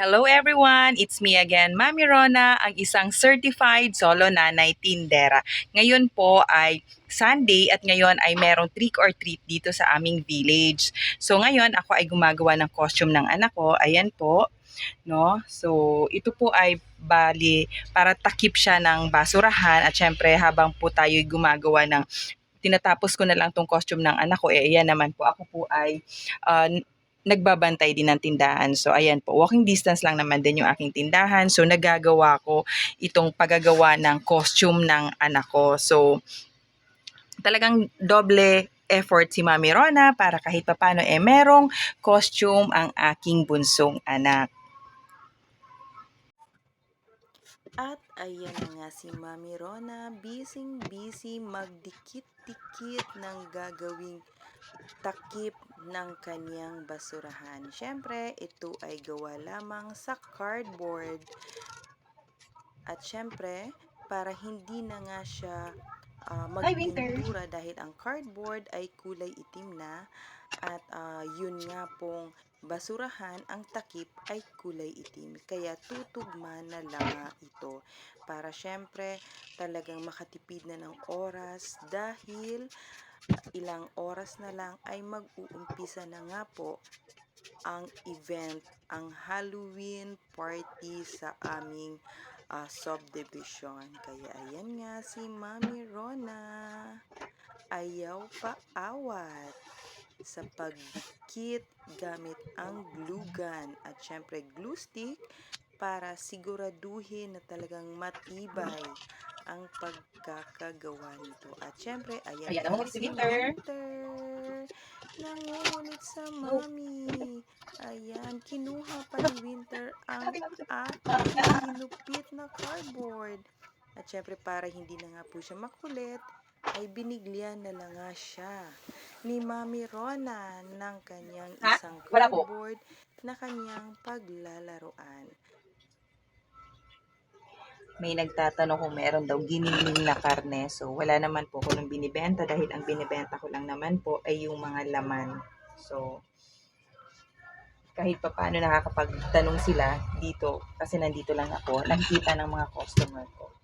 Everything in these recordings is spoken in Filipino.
Hello everyone! It's me again, Mami Rona, ang isang certified solo nanay tindera. Ngayon po ay Sunday at ngayon ay merong trick or treat dito sa aming village. So ngayon ako ay gumagawa ng costume ng anak ko. Ayan po, no? So ito po ay bali para takip siya ng basurahan at syempre habang po tayo gumagawa ng tinatapos ko na lang tong costume ng anak ko, ayan naman po, ako po ay uh, nagbabantay din ng tindahan. So ayan po, walking distance lang naman din yung aking tindahan. So nagagawa ko itong paggagawa ng costume ng anak ko. So talagang doble effort si Mami Rona para kahit papano merong costume ang aking bunsong anak. At ayan na nga si Mami Rona, busy magdikit-dikit ng gagawing takip ng kanyang basurahan. Siyempre, ito ay gawa lamang sa cardboard. At siyempre, para hindi na nga siya magpintura dahil ang cardboard ay kulay itim na at yun nga pong basurahan, ang takip ay kulay itim. Kaya tutugma na lang nga ito para syempre talagang makatipid na ng oras dahil ilang oras na lang ay mag-uumpisa na nga po ang event, ang Halloween party sa aming subdivision. Kaya ayan nga si Mami Rona, ayaw pa awat sa pagdikit gamit ang glue gun at syempre glue stick para siguraduhin na talagang matibay ang pagkakagawa nito. At syempre, ayan Ayan, nga naman si si Winter. Winter. Nangungulit sa mami. Ayan, kinuha pa ni Winter ang aking ginupit na cardboard. At syempre, para hindi na nga po siya makulit, ay binigyan na lang nga siya ni Mami Rona ng kanyang isang Wala po. cardboard na kanyang paglalaroan. May nagtatanong kung meron daw giniling na karne. So, wala naman po ko nung binibenta dahil ang binibenta ko lang naman po ay yung mga laman. So, kahit pa paano nakakapagtanong sila dito kasi nandito lang ako, nakikita ng mga customer ko.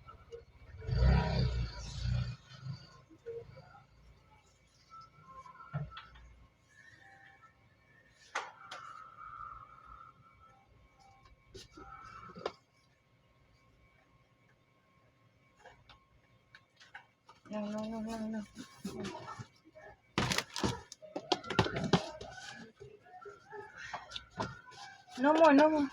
No. No more.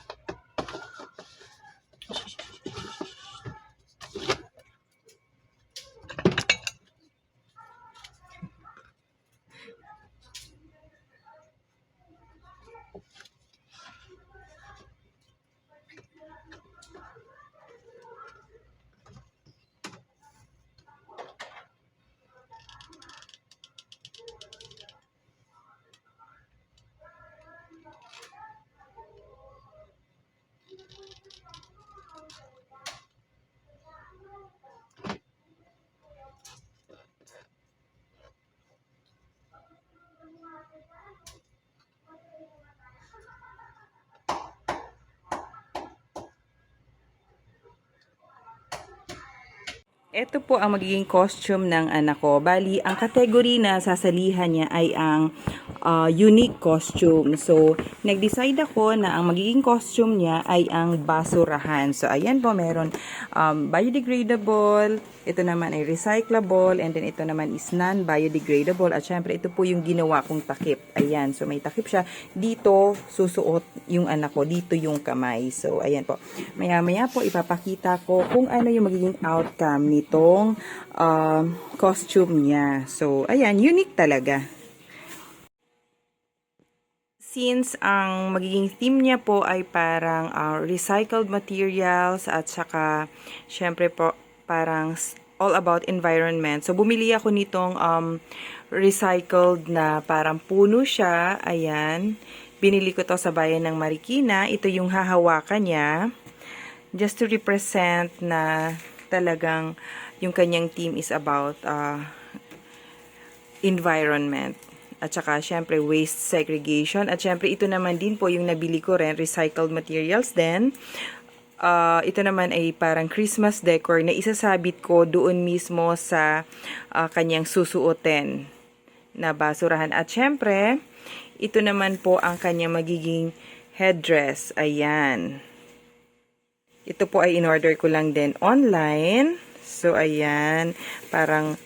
Ito po ang magiging costume ng anak ko. Bali, ang category na sasalihan niya ay ang unique costume. So, nag-decide ako na ang magiging costume niya ay ang basurahan. So, ayan po, meron biodegradable, ito naman ay recyclable, and then ito naman is non-biodegradable. At syempre, ito po yung ginawa kong takip. Ayan, so may takip siya. Dito, susuot yung anak ko. Dito yung kamay. So, ayan po. Maya-maya po, ipapakita ko kung ano yung magiging outcome nitong costume niya. So, ayan, unique talaga. Since ang magiging theme niya po ay parang recycled materials at saka syempre po parang all about environment. So bumili ako nitong recycled na parang puno siya. Ayan. Binili ko to sa bayan ng Marikina. Ito yung hahawakan niya. Just to represent na talagang yung kanyang theme is about environment. At saka syempre waste segregation. At syempre ito naman din po yung nabili ko rin, recycled materials din. Ito naman ay parang Christmas decor na isasabit ko doon mismo sa kanyang susuotin na basurahan. At syempre, ito naman po ang kanyang magiging headdress. Ayan. Ito po ay in-order ko lang din online. So, ayan. Parang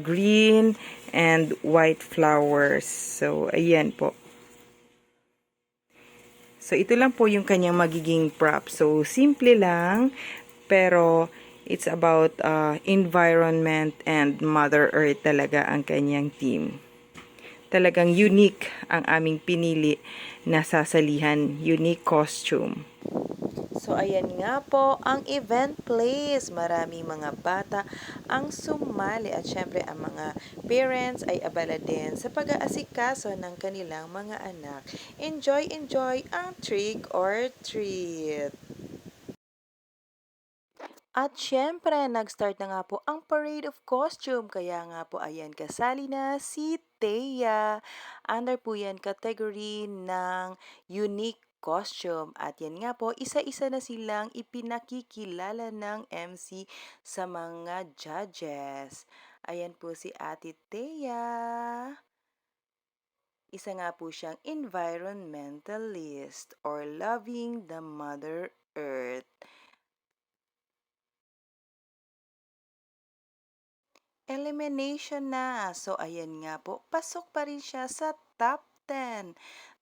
green and white flowers. So, ayan po. So, ito lang po yung kanyang magiging prop. So, simple lang, pero it's about environment and Mother Earth talaga ang kanyang theme. Talagang unique ang aming pinili na sasalihan, unique costume. So, ayan nga po ang event place. Maraming mga bata ang sumali at syempre ang mga parents ay abala din sa pag-aasikaso ng kanilang mga anak. Enjoy, enjoy ang trick or treat! At syempre, nag-start na nga po ang Parade of Costume. Kaya nga po, ayan, kasali na si Thea. Under po yan category ng Unique Costume. At yan nga po, isa-isa na silang ipinakikilala ng MC sa mga judges. Ayan po si Ate Thea. Isa nga po siyang environmentalist or loving the Mother Earth. Elimination na. So, ayan nga po. Pasok pa rin siya sa top 10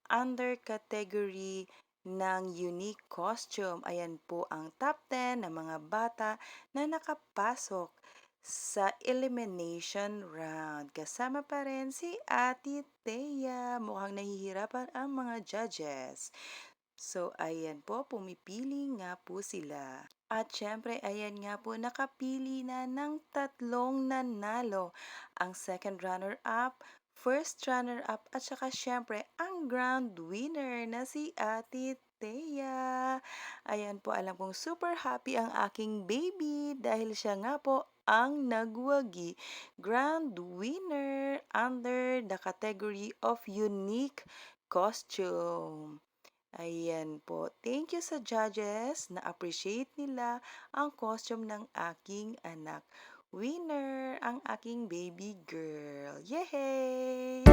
under category ng unique costume. Ayan po ang top 10 ng mga bata na nakapasok sa elimination round. Kasama pa rin si Ate Thea. Mukhang nahihirapan ang mga judges. So, ayan po, pumipili nga po sila. At syempre, ayan nga po, nakapili na ng tatlong nanalo. Ang second runner-up, first runner-up, at saka syempre, ang grand winner na si Ate Thea. Ayan po, alam kong super happy ang aking baby dahil siya nga po ang nagwagi grand winner under the category of unique costume. Ayan po. Thank you sa judges. Na-appreciate nila ang costume ng aking anak. Winner ang aking baby girl. Yay!